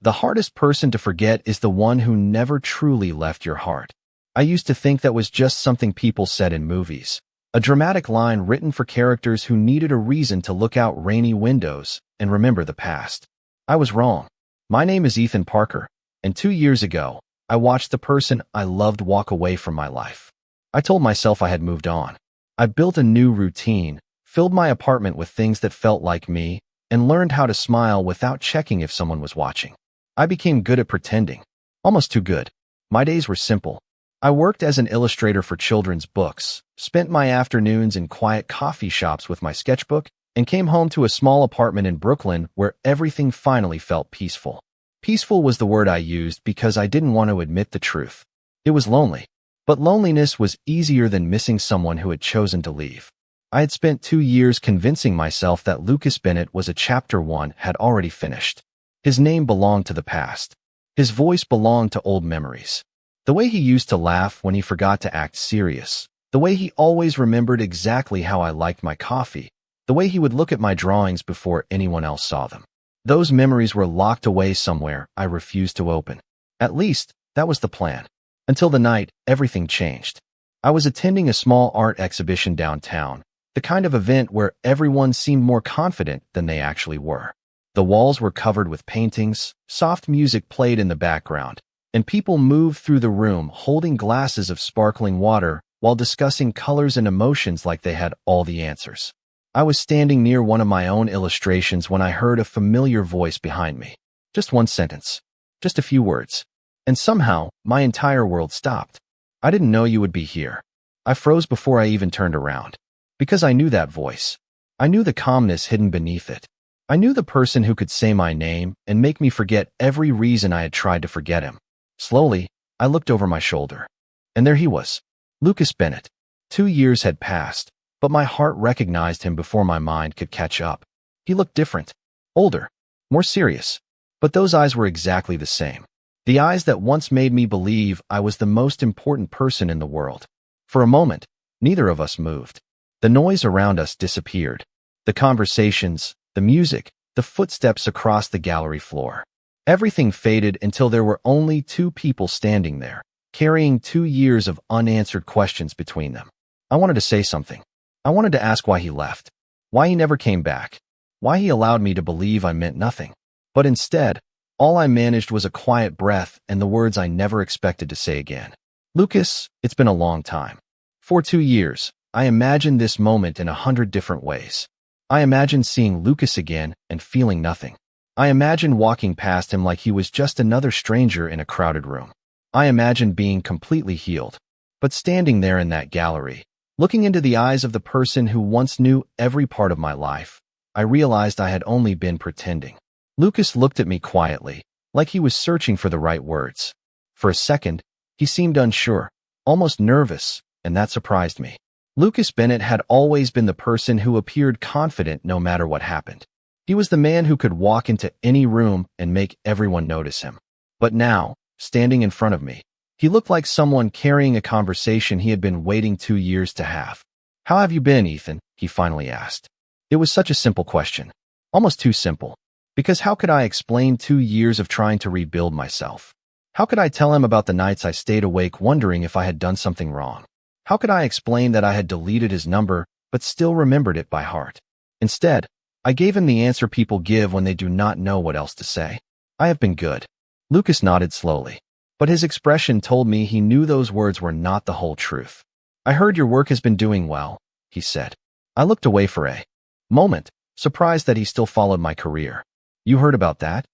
The hardest person to forget is the one who never truly left your heart. I used to think that was just something people said in movies. A dramatic line written for characters who needed a reason to look out rainy windows and remember the past. I was wrong. My name is Ethan Parker, and 2 years ago, I watched the person I loved walk away from my life. I told myself I had moved on. I built a new routine, filled my apartment with things that felt like me, and learned how to smile without checking if someone was watching. I became good at pretending, almost too good. My days were simple. I worked as an illustrator for children's books, spent my afternoons in quiet coffee shops with my sketchbook, and came home to a small apartment in Brooklyn where everything finally felt peaceful. Peaceful was the word I used because I didn't want to admit the truth. It was lonely. But loneliness was easier than missing someone who had chosen to leave. I had spent 2 years convincing myself that Lucas Bennett was a chapter 1 had already finished. His name belonged to the past. His voice belonged to old memories. The way he used to laugh when he forgot to act serious. The way he always remembered exactly how I liked my coffee. The way he would look at my drawings before anyone else saw them. Those memories were locked away somewhere I refused to open. At least, that was the plan. Until the night, everything changed. I was attending a small art exhibition downtown, the kind of event where everyone seemed more confident than they actually were. The walls were covered with paintings, soft music played in the background, and people moved through the room holding glasses of sparkling water while discussing colors and emotions like they had all the answers. I was standing near one of my own illustrations when I heard a familiar voice behind me. Just one sentence. Just a few words. And somehow, my entire world stopped. I didn't know you would be here. I froze before I even turned around. Because I knew that voice. I knew the calmness hidden beneath it. I knew the person who could say my name and make me forget every reason I had tried to forget him. Slowly, I looked over my shoulder. And there he was. Lucas Bennett. 2 years had passed, but my heart recognized him before my mind could catch up. He looked different. Older. More serious. But those eyes were exactly the same. The eyes that once made me believe I was the most important person in the world. For a moment, neither of us moved. The noise around us disappeared. The conversations, the music, the footsteps across the gallery floor. Everything faded until there were only 2 people standing there, carrying 2 years of unanswered questions between them. I wanted to say something. I wanted to ask why he left. Why he never came back. Why he allowed me to believe I meant nothing. But instead, all I managed was a quiet breath and the words I never expected to say again. Lucas, it's been a long time. For 2 years, I imagined this moment in 100 different ways. I imagined seeing Lucas again and feeling nothing. I imagined walking past him like he was just another stranger in a crowded room. I imagined being completely healed. But standing there in that gallery, looking into the eyes of the person who once knew every part of my life, I realized I had only been pretending. Lucas looked at me quietly, like he was searching for the right words. For a second, he seemed unsure, almost nervous, and that surprised me. Lucas Bennett had always been the person who appeared confident no matter what happened. He was the man who could walk into any room and make everyone notice him. But now, standing in front of me, he looked like someone carrying a conversation he had been waiting 2 years to have. "How have you been, Ethan?" he finally asked. It was such a simple question, almost too simple. Because how could I explain 2 years of trying to rebuild myself? How could I tell him about the nights I stayed awake wondering if I had done something wrong? How could I explain that I had deleted his number but still remembered it by heart? Instead, I gave him the answer people give when they do not know what else to say. "I have been good." Lucas nodded slowly, but his expression told me he knew those words were not the whole truth. "I heard your work has been doing well," he said. I looked away for a moment, surprised that he still followed my career. "You heard about that?"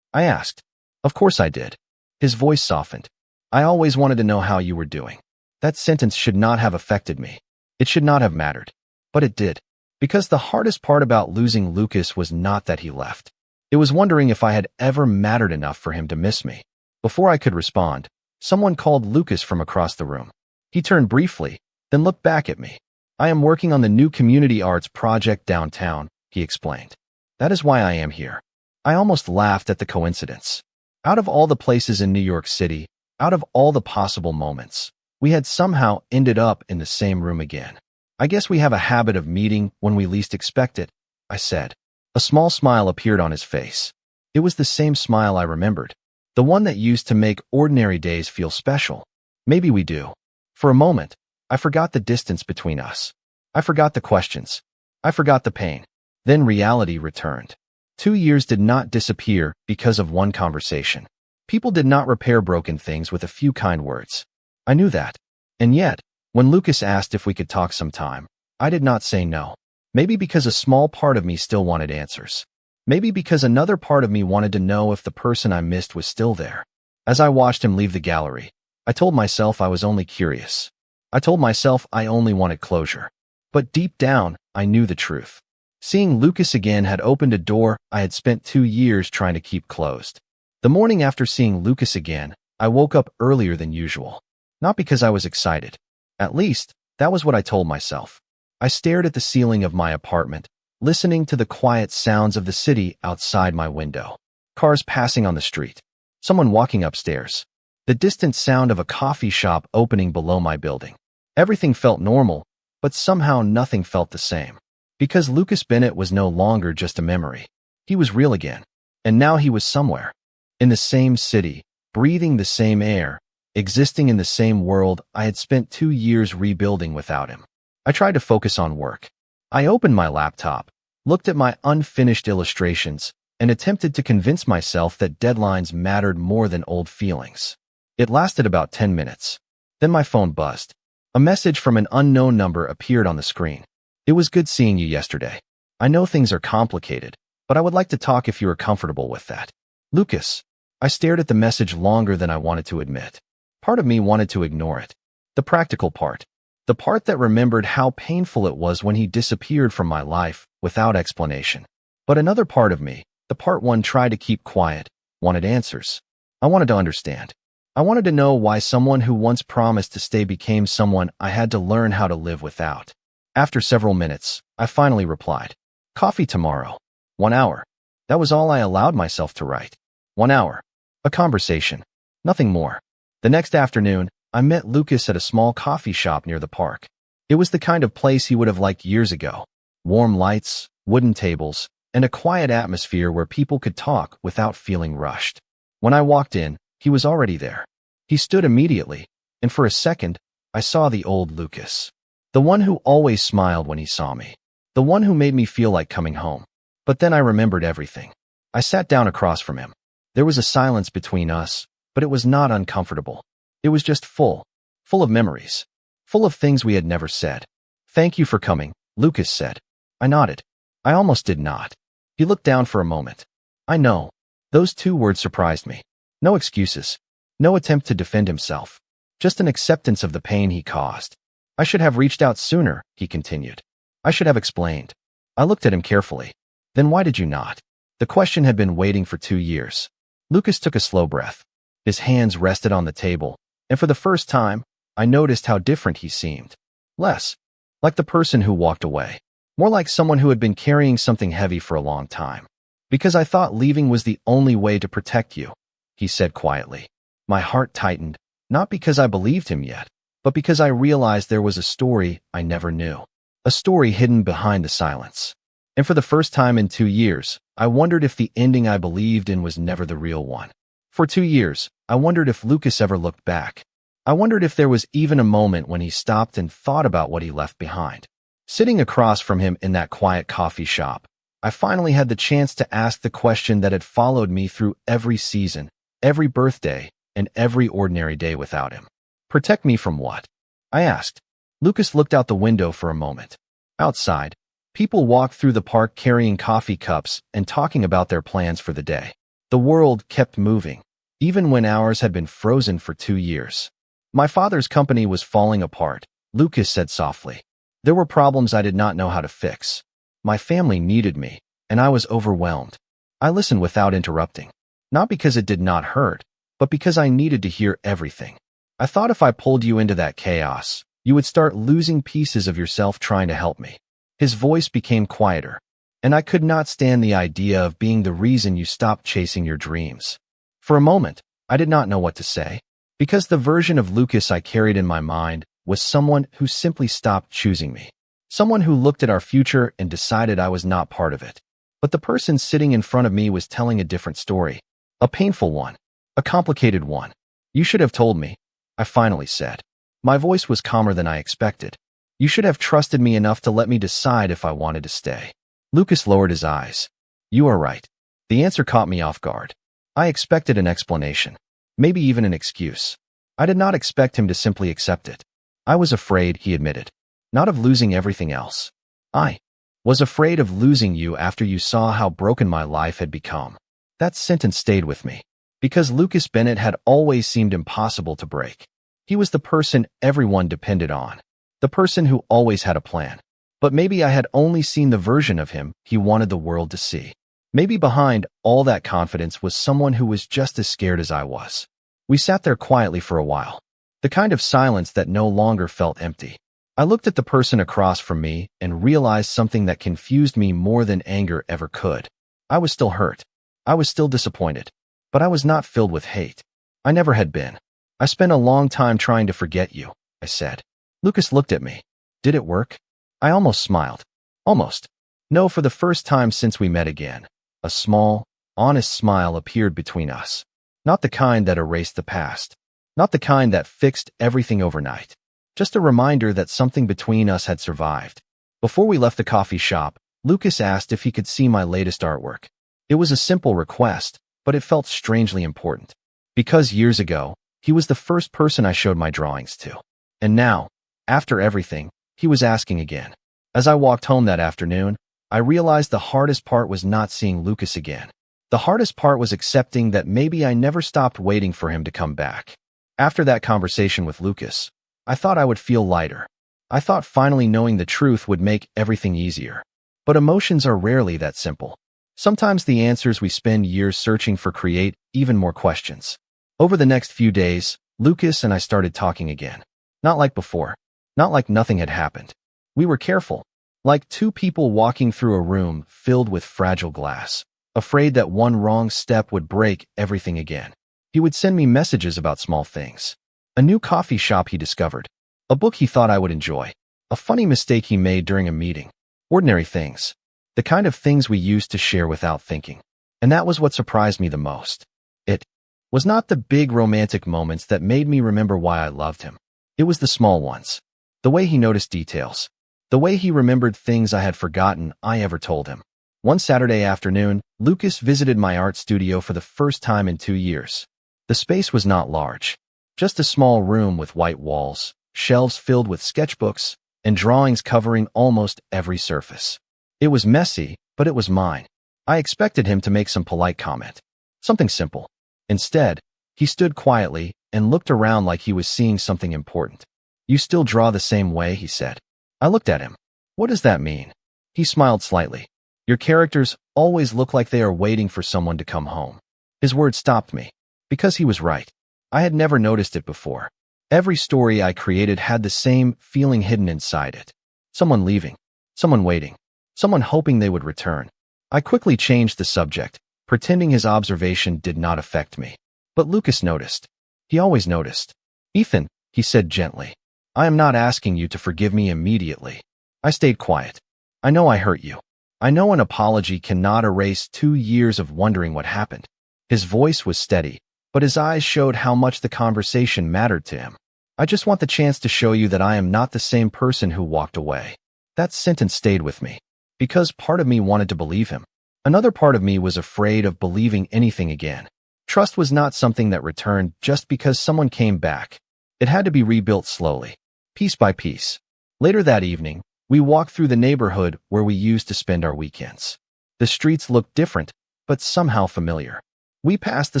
I asked. "Of course I did." His voice softened. "I always wanted to know how you were doing." That sentence should not have affected me. It should not have mattered. But it did. Because the hardest part about losing Lucas was not that he left. It was wondering if I had ever mattered enough for him to miss me. Before I could respond, someone called Lucas from across the room. He turned briefly, then looked back at me. "I am working on the new community arts project downtown," he explained. "That is why I am here." I almost laughed at the coincidence. Out of all the places in New York City, out of all the possible moments, we had somehow ended up in the same room again. "I guess we have a habit of meeting when we least expect it," I said. A small smile appeared on his face. It was the same smile I remembered, the one that used to make ordinary days feel special. Maybe we do. For a moment, I forgot the distance between us. I forgot the questions. I forgot the pain. Then reality returned. 2 years did not disappear because of one conversation. People did not repair broken things with a few kind words. I knew that. And yet, when Lucas asked if we could talk sometime, I did not say no. Maybe because a small part of me still wanted answers. Maybe because another part of me wanted to know if the person I missed was still there. As I watched him leave the gallery, I told myself I was only curious. I told myself I only wanted closure. But deep down, I knew the truth. Seeing Lucas again had opened a door I had spent 2 years trying to keep closed. The morning after seeing Lucas again, I woke up earlier than usual. Not because I was excited. At least, that was what I told myself. I stared at the ceiling of my apartment, listening to the quiet sounds of the city outside my window. Cars passing on the street. Someone walking upstairs. The distant sound of a coffee shop opening below my building. Everything felt normal, but somehow nothing felt the same. Because Lucas Bennett was no longer just a memory. He was real again. And now he was somewhere. In the same city, breathing the same air, existing in the same world I had spent 2 years rebuilding without him. I tried to focus on work. I opened my laptop, looked at my unfinished illustrations, and attempted to convince myself that deadlines mattered more than old feelings. It lasted about 10 minutes. Then my phone buzzed. A message from an unknown number appeared on the screen. It was good seeing you yesterday. I know things are complicated, but I would like to talk if you are comfortable with that. Lucas. I stared at the message longer than I wanted to admit. Part of me wanted to ignore it. The practical part. The part that remembered how painful it was when he disappeared from my life without explanation. But another part of me, the part one tried to keep quiet, wanted answers. I wanted to understand. I wanted to know why someone who once promised to stay became someone I had to learn how to live without. After several minutes, I finally replied. Coffee tomorrow. 1 hour. That was all I allowed myself to write. 1 hour. A conversation. Nothing more. The next afternoon, I met Lucas at a small coffee shop near the park. It was the kind of place he would have liked years ago. Warm lights, wooden tables, and a quiet atmosphere where people could talk without feeling rushed. When I walked in, he was already there. He stood immediately, and for a second, I saw the old Lucas. The one who always smiled when he saw me. The one who made me feel like coming home. But then I remembered everything. I sat down across from him. There was a silence between us, but it was not uncomfortable. It was just full of memories, full of things we had never said. Thank you for coming, Lucas said. I nodded. I almost did not. He looked down for a moment. I know. Those 2 words surprised me. No excuses. No attempt to defend himself. Just an acceptance of the pain he caused. I should have reached out sooner, he continued. I should have explained. I looked at him carefully. Then why did you not? The question had been waiting for 2 years. Lucas took a slow breath. His hands rested on the table, and for the first time, I noticed how different he seemed. Less like the person who walked away. More like someone who had been carrying something heavy for a long time. Because I thought leaving was the only way to protect you, he said quietly. My heart tightened, not because I believed him yet, but because I realized there was a story I never knew. A story hidden behind the silence. And for the first time in 2 years, I wondered if the ending I believed in was never the real one. For 2 years, I wondered if Lucas ever looked back. I wondered if there was even a moment when he stopped and thought about what he left behind. Sitting across from him in that quiet coffee shop, I finally had the chance to ask the question that had followed me through every season, every birthday, and every ordinary day without him. Protect me from what? I asked. Lucas looked out the window for a moment. Outside, people walked through the park carrying coffee cups and talking about their plans for the day. The world kept moving, even when ours had been frozen for 2 years. My father's company was falling apart, Lucas said softly. There were problems I did not know how to fix. My family needed me, and I was overwhelmed. I listened without interrupting. Not because it did not hurt, but because I needed to hear everything. I thought if I pulled you into that chaos, you would start losing pieces of yourself trying to help me. His voice became quieter, and I could not stand the idea of being the reason you stopped chasing your dreams. For a moment, I did not know what to say, because the version of Lucas I carried in my mind was someone who simply stopped choosing me. Someone who looked at our future and decided I was not part of it. But the person sitting in front of me was telling a different story. A painful one. A complicated one. You should have told me, I finally said. My voice was calmer than I expected. You should have trusted me enough to let me decide if I wanted to stay. Lucas lowered his eyes. You are right. The answer caught me off guard. I expected an explanation. Maybe even an excuse. I did not expect him to simply accept it. I was afraid, he admitted. Not of losing everything else. I was afraid of losing you after you saw how broken my life had become. That sentence stayed with me. Because Lucas Bennett had always seemed impossible to break. He was the person everyone depended on. The person who always had a plan. But maybe I had only seen the version of him he wanted the world to see. Maybe behind all that confidence was someone who was just as scared as I was. We sat there quietly for a while. The kind of silence that no longer felt empty. I looked at the person across from me and realized something that confused me more than anger ever could. I was still hurt. I was still disappointed. But I was not filled with hate. I never had been. I spent a long time trying to forget you, I said. Lucas looked at me. Did it work? I almost smiled. Almost. No, for the first time since we met again. A small, honest smile appeared between us. Not the kind that erased the past. Not the kind that fixed everything overnight. Just a reminder that something between us had survived. Before we left the coffee shop, Lucas asked if he could see my latest artwork. It was a simple request, but it felt strangely important. Because years ago, he was the first person I showed my drawings to. And now, after everything, he was asking again. As I walked home that afternoon, I realized the hardest part was not seeing Lucas again. The hardest part was accepting that maybe I never stopped waiting for him to come back. After that conversation with Lucas, I thought I would feel lighter. I thought finally knowing the truth would make everything easier. But emotions are rarely that simple. Sometimes the answers we spend years searching for create even more questions. Over the next few days, Lucas and I started talking again. Not like before. Not like nothing had happened. We were careful. Like two people walking through a room filled with fragile glass, afraid that one wrong step would break everything again. He would send me messages about small things. A new coffee shop he discovered. A book he thought I would enjoy. A funny mistake he made during a meeting. Ordinary things. The kind of things we used to share without thinking. And that was what surprised me the most. It was not the big romantic moments that made me remember why I loved him. It was the small ones. The way he noticed details. The way he remembered things I had forgotten I ever told him. One Saturday afternoon, Lucas visited my art studio for the first time in 2 years. The space was not large. Just a small room with white walls, shelves filled with sketchbooks, and drawings covering almost every surface. It was messy, but it was mine. I expected him to make some polite comment. Something simple. Instead, he stood quietly and looked around like he was seeing something important. You still draw the same way, he said. I looked at him. What does that mean? He smiled slightly. Your characters always look like they are waiting for someone to come home. His words stopped me. Because he was right. I had never noticed it before. Every story I created had the same feeling hidden inside it. Someone leaving. Someone waiting. Someone hoping they would return. I quickly changed the subject, pretending his observation did not affect me. But Lucas noticed. He always noticed. Ethan, he said gently. I am not asking you to forgive me immediately. I stayed quiet. I know I hurt you. I know an apology cannot erase 2 years of wondering what happened. His voice was steady, but his eyes showed how much the conversation mattered to him. I just want the chance to show you that I am not the same person who walked away. That sentence stayed with me. Because part of me wanted to believe him. Another part of me was afraid of believing anything again. Trust was not something that returned just because someone came back. It had to be rebuilt slowly, piece by piece. Later that evening, we walked through the neighborhood where we used to spend our weekends. The streets looked different, but somehow familiar. We passed the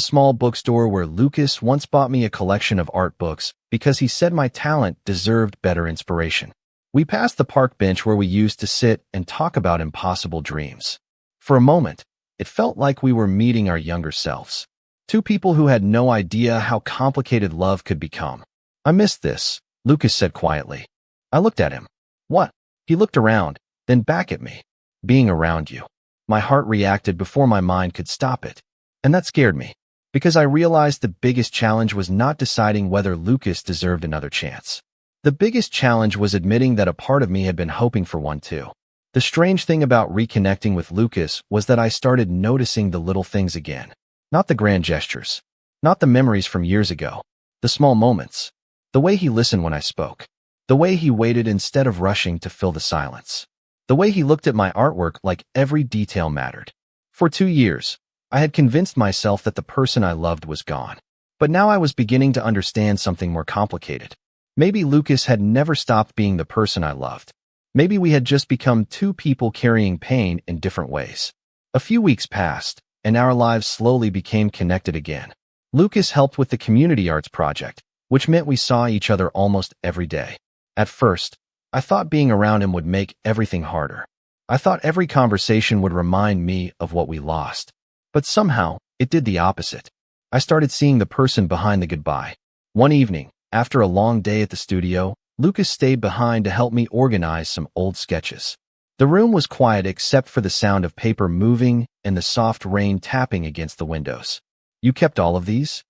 small bookstore where Lucas once bought me a collection of art books because he said my talent deserved better inspiration. We passed the park bench where we used to sit and talk about impossible dreams. For a moment, it felt like we were meeting our younger selves. Two people who had no idea how complicated love could become. I missed this, Lucas said quietly. I looked at him. What? He looked around, then back at me. Being around you. My heart reacted before my mind could stop it. And that scared me, because I realized the biggest challenge was not deciding whether Lucas deserved another chance. The biggest challenge was admitting that a part of me had been hoping for one too. The strange thing about reconnecting with Lucas was that I started noticing the little things again. Not the grand gestures. Not the memories from years ago. The small moments. The way he listened when I spoke. The way he waited instead of rushing to fill the silence. The way he looked at my artwork like every detail mattered. For 2 years, I had convinced myself that the person I loved was gone. But now I was beginning to understand something more complicated. Maybe Lucas had never stopped being the person I loved. Maybe we had just become two people carrying pain in different ways. A few weeks passed, and our lives slowly became connected again. Lucas helped with the community arts project, which meant we saw each other almost every day. At first, I thought being around him would make everything harder. I thought every conversation would remind me of what we lost. But somehow, it did the opposite. I started seeing the person behind the goodbye. One evening, after a long day at the studio, Lucas stayed behind to help me organize some old sketches. The room was quiet except for the sound of paper moving and the soft rain tapping against the windows. "You kept all of these?"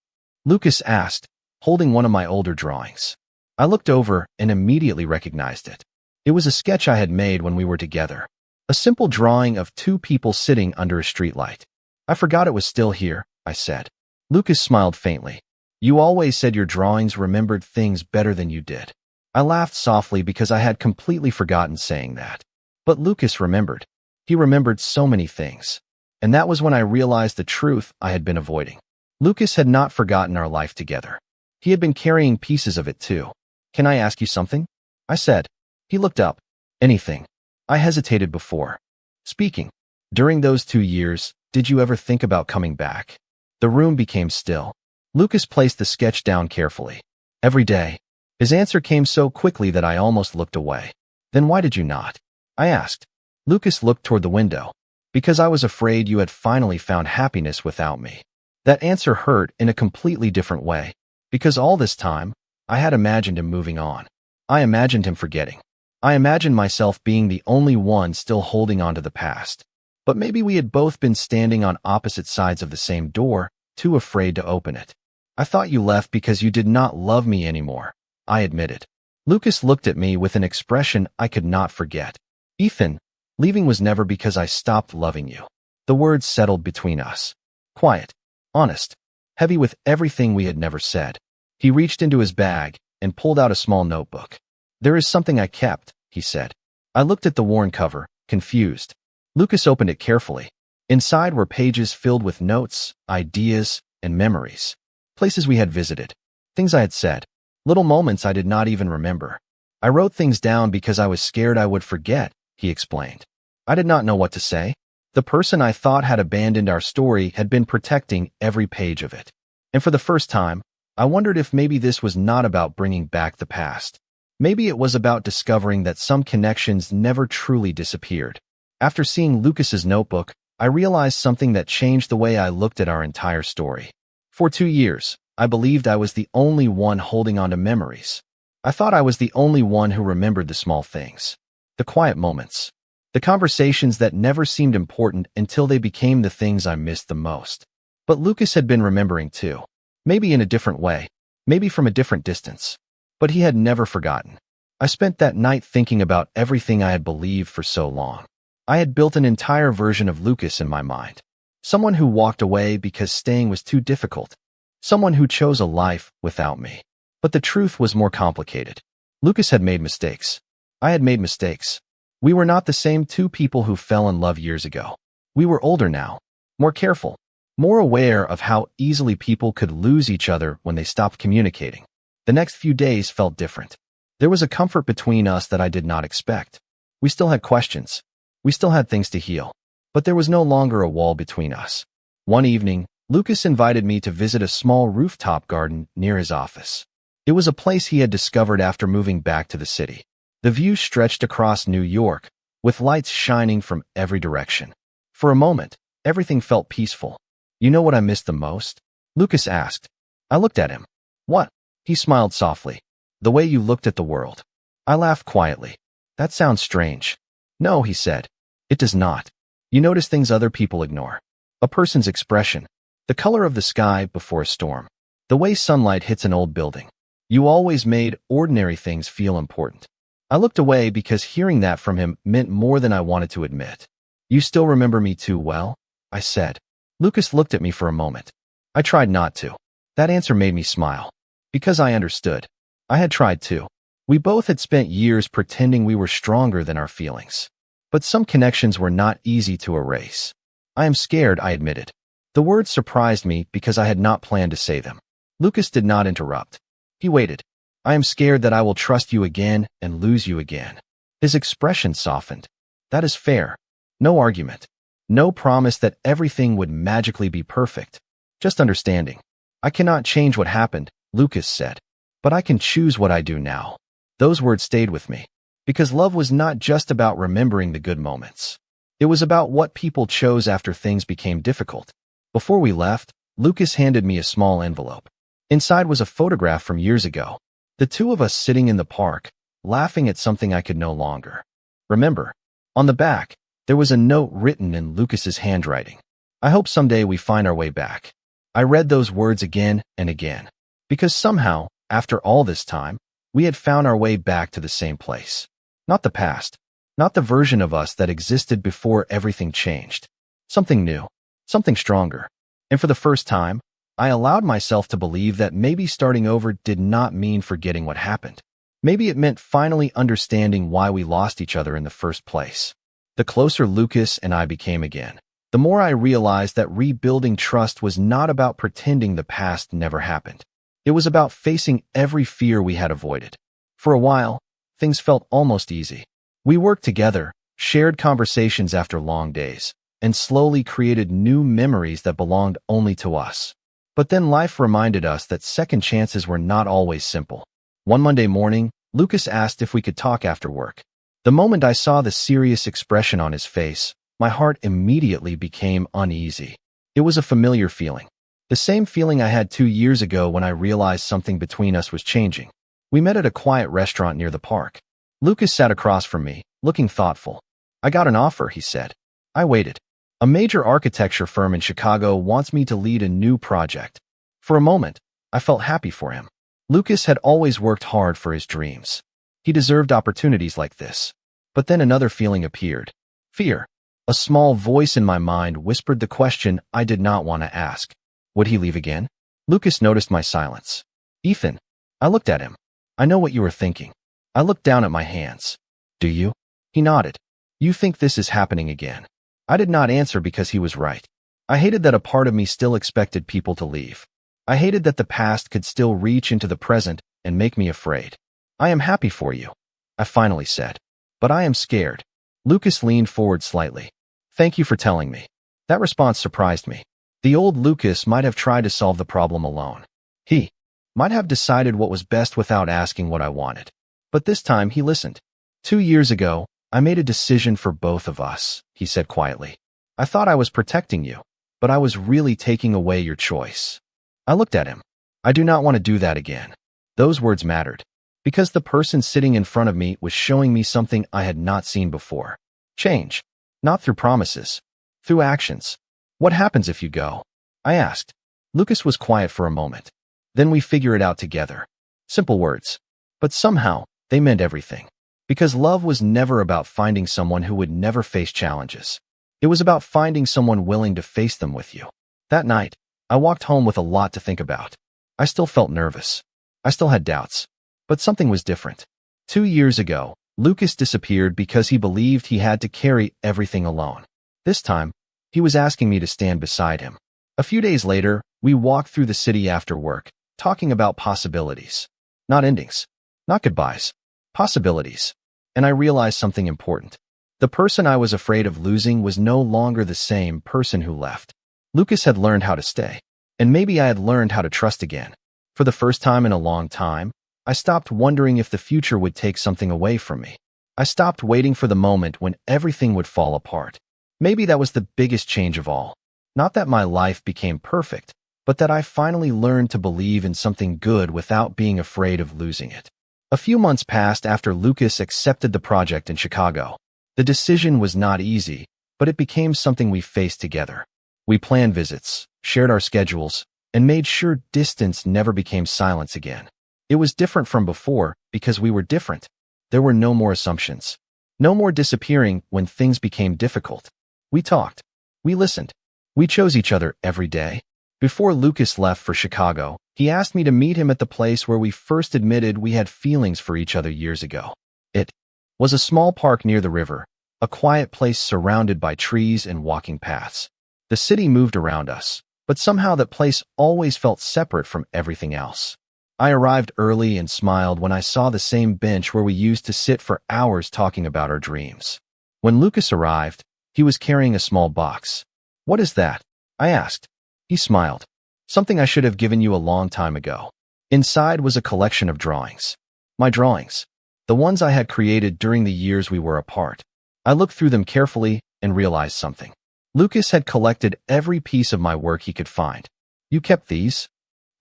Lucas asked, holding one of my older drawings. I looked over and immediately recognized it. It was a sketch I had made when we were together. A simple drawing of two people sitting under a streetlight. "I forgot it was still here," I said. Lucas smiled faintly. "You always said your drawings remembered things better than you did." I laughed softly because I had completely forgotten saying that. But Lucas remembered. He remembered so many things. And that was when I realized the truth I had been avoiding. Lucas had not forgotten our life together. He had been carrying pieces of it too. "Can I ask you something?" I said. He looked up. "Anything." I hesitated before speaking. "During those 2 years, did you ever think about coming back?" The room became still. Lucas placed the sketch down carefully. "Every day." His answer came so quickly that I almost looked away. "Then why did you not?" I asked. Lucas looked toward the window. "Because I was afraid you had finally found happiness without me." That answer hurt in a completely different way. Because all this time, I had imagined him moving on. I imagined him forgetting. I imagined myself being the only one still holding on to the past. But maybe we had both been standing on opposite sides of the same door, too afraid to open it. "I thought you left because you did not love me anymore," I admitted. Lucas looked at me with an expression I could not forget. "Ethan, leaving was never because I stopped loving you." The words settled between us. Quiet, honest, heavy with everything we had never said. He reached into his bag and pulled out a small notebook. "There is something I kept," he said. I looked at the worn cover, confused. Lucas opened it carefully. Inside were pages filled with notes, ideas, and memories. Places we had visited. Things I had said. Little moments I did not even remember. "I wrote things down because I was scared I would forget," he explained. I did not know what to say. The person I thought had abandoned our story had been protecting every page of it. And for the first time, I wondered if maybe this was not about bringing back the past. Maybe it was about discovering that some connections never truly disappeared. After seeing Lucas's notebook, I realized something that changed the way I looked at our entire story. For 2 years, I believed I was the only one holding on to memories. I thought I was the only one who remembered the small things. The quiet moments. The conversations that never seemed important until they became the things I missed the most. But Lucas had been remembering too. Maybe in a different way. Maybe from a different distance. But he had never forgotten. I spent that night thinking about everything I had believed for so long. I had built an entire version of Lucas in my mind. Someone who walked away because staying was too difficult. Someone who chose a life without me. But the truth was more complicated. Lucas had made mistakes. I had made mistakes. We were not the same two people who fell in love years ago. We were older now, more careful, more aware of how easily people could lose each other when they stopped communicating. The next few days felt different. There was a comfort between us that I did not expect. We still had questions. We still had things to heal. But there was no longer a wall between us. One evening, Lucas invited me to visit a small rooftop garden near his office. It was a place he had discovered after moving back to the city. The view stretched across New York, with lights shining from every direction. For a moment, everything felt peaceful. "You know what I missed the most?" Lucas asked. I looked at him. "What?" He smiled softly. "The way you looked at the world." I laughed quietly. "That sounds strange." "No," he said. "It does not. You notice things other people ignore. A person's expression. The color of the sky before a storm. The way sunlight hits an old building. You always made ordinary things feel important." I looked away because hearing that from him meant more than I wanted to admit. You still remember me too well? I said. Lucas looked at me for a moment. I tried not to. That answer made me smile. Because I understood. I had tried too. We both had spent years pretending we were stronger than our feelings. But some connections were not easy to erase. I am scared, I admitted. The words surprised me because I had not planned to say them. Lucas did not interrupt. He waited. I am scared that I will trust you again and lose you again. His expression softened. That is fair. No argument. No promise that everything would magically be perfect. Just understanding. I cannot change what happened, Lucas said. But I can choose what I do now. Those words stayed with me. Because love was not just about remembering the good moments. It was about what people chose after things became difficult. Before we left, Lucas handed me a small envelope. Inside was a photograph from years ago. The two of us sitting in the park, laughing at something I could no longer remember. On the back, there was a note written in Lucas's handwriting. I hope someday we find our way back. I read those words again and again. Because somehow, after all this time, we had found our way back to the same place. Not the past. Not the version of us that existed before everything changed. Something new. Something stronger. And for the first time, I allowed myself to believe that maybe starting over did not mean forgetting what happened. Maybe it meant finally understanding why we lost each other in the first place. The closer Lucas and I became again, the more I realized that rebuilding trust was not about pretending the past never happened. It was about facing every fear we had avoided. For a while, things felt almost easy. We worked together, shared conversations after long days, and slowly created new memories that belonged only to us. But then life reminded us that second chances were not always simple. One Monday morning, Lucas asked if we could talk after work. The moment I saw the serious expression on his face, my heart immediately became uneasy. It was a familiar feeling. The same feeling I had 2 years ago when I realized something between us was changing. We met at a quiet restaurant near the park. Lucas sat across from me, looking thoughtful. I got an offer, he said. I waited. A major architecture firm in Chicago wants me to lead a new project. For a moment, I felt happy for him. Lucas had always worked hard for his dreams. He deserved opportunities like this. But then another feeling appeared. Fear. A small voice in my mind whispered the question I did not want to ask. Would he leave again? Lucas noticed my silence. Ethan. I looked at him. I know what you were thinking. I looked down at my hands. Do you? He nodded. You think this is happening again? I did not answer because he was right. I hated that a part of me still expected people to leave. I hated that the past could still reach into the present and make me afraid. I am happy for you, I finally said. But I am scared. Lucas leaned forward slightly. Thank you for telling me. That response surprised me. The old Lucas might have tried to solve the problem alone. He might have decided what was best without asking what I wanted. But this time he listened. 2 years ago, I made a decision for both of us, he said quietly. I thought I was protecting you, but I was really taking away your choice. I looked at him. I do not want to do that again. Those words mattered. Because the person sitting in front of me was showing me something I had not seen before. Change. Not through promises. Through actions. What happens if you go? I asked. Lucas was quiet for a moment. Then we figure it out together. Simple words. But somehow, they meant everything. Because love was never about finding someone who would never face challenges. It was about finding someone willing to face them with you. That night, I walked home with a lot to think about. I still felt nervous. I still had doubts. But something was different. 2 years ago, Lucas disappeared because he believed he had to carry everything alone. This time, he was asking me to stand beside him. A few days later, we walked through the city after work, talking about possibilities. Not endings. Not goodbyes. Possibilities. And I realized something important. The person I was afraid of losing was no longer the same person who left. Lucas had learned how to stay. And maybe I had learned how to trust again. For the first time in a long time, I stopped wondering if the future would take something away from me. I stopped waiting for the moment when everything would fall apart. Maybe that was the biggest change of all. Not that my life became perfect, but that I finally learned to believe in something good without being afraid of losing it. A few months passed after Lucas accepted the project in Chicago. The decision was not easy, but it became something we faced together. We planned visits, shared our schedules, and made sure distance never became silence again. It was different from before because we were different. There were no more assumptions. No more disappearing when things became difficult. We talked. We listened. We chose each other every day. Before Lucas left for Chicago, he asked me to meet him at the place where we first admitted we had feelings for each other years ago. It was a small park near the river, a quiet place surrounded by trees and walking paths. The city moved around us, but somehow that place always felt separate from everything else. I arrived early and smiled when I saw the same bench where we used to sit for hours talking about our dreams. When Lucas arrived, he was carrying a small box. "What is that?" I asked. He smiled. "Something I should have given you a long time ago." Inside was a collection of drawings. My drawings. The ones I had created during the years we were apart. I looked through them carefully and realized something. Lucas had collected every piece of my work he could find. "You kept these?"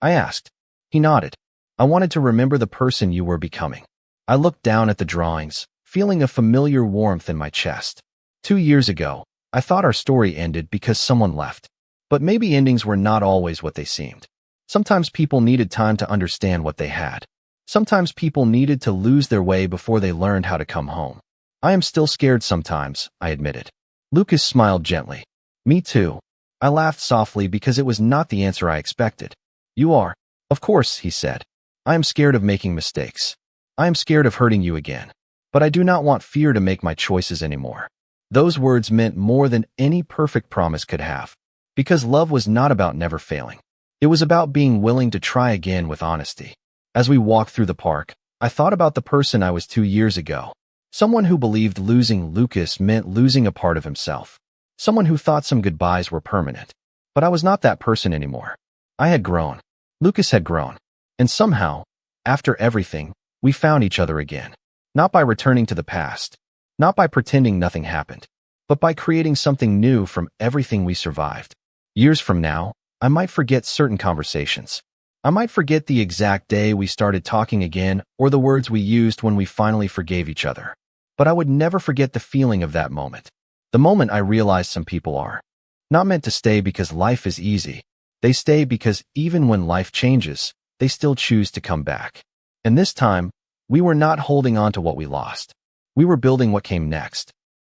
I asked. He nodded. "I wanted to remember the person you were becoming." I looked down at the drawings, feeling a familiar warmth in my chest. 2 years ago, I thought our story ended because someone left. But maybe endings were not always what they seemed. Sometimes people needed time to understand what they had. Sometimes people needed to lose their way before they learned how to come home. "I am still scared sometimes," I admitted. Lucas smiled gently. "Me too." I laughed softly because it was not the answer I expected. "You are." "Of course," he said. "I am scared of making mistakes. I am scared of hurting you again. But I do not want fear to make my choices anymore." Those words meant more than any perfect promise could have. Because love was not about never failing. It was about being willing to try again with honesty. As we walked through the park, I thought about the person I was 2 years ago. Someone who believed losing Lucas meant losing a part of himself. Someone who thought some goodbyes were permanent. But I was not that person anymore. I had grown. Lucas had grown. And somehow, after everything, we found each other again. Not by returning to the past. Not by pretending nothing happened. But by creating something new from everything we survived. Years from now, I might forget certain conversations. I might forget the exact day we started talking again or the words we used when we finally forgave each other. But I would never forget the feeling of that moment. The moment I realized some people are not meant to stay because life is easy. They stay because even when life changes, they still choose to come back. And this time, we were not holding on to what we lost. We were building what came next.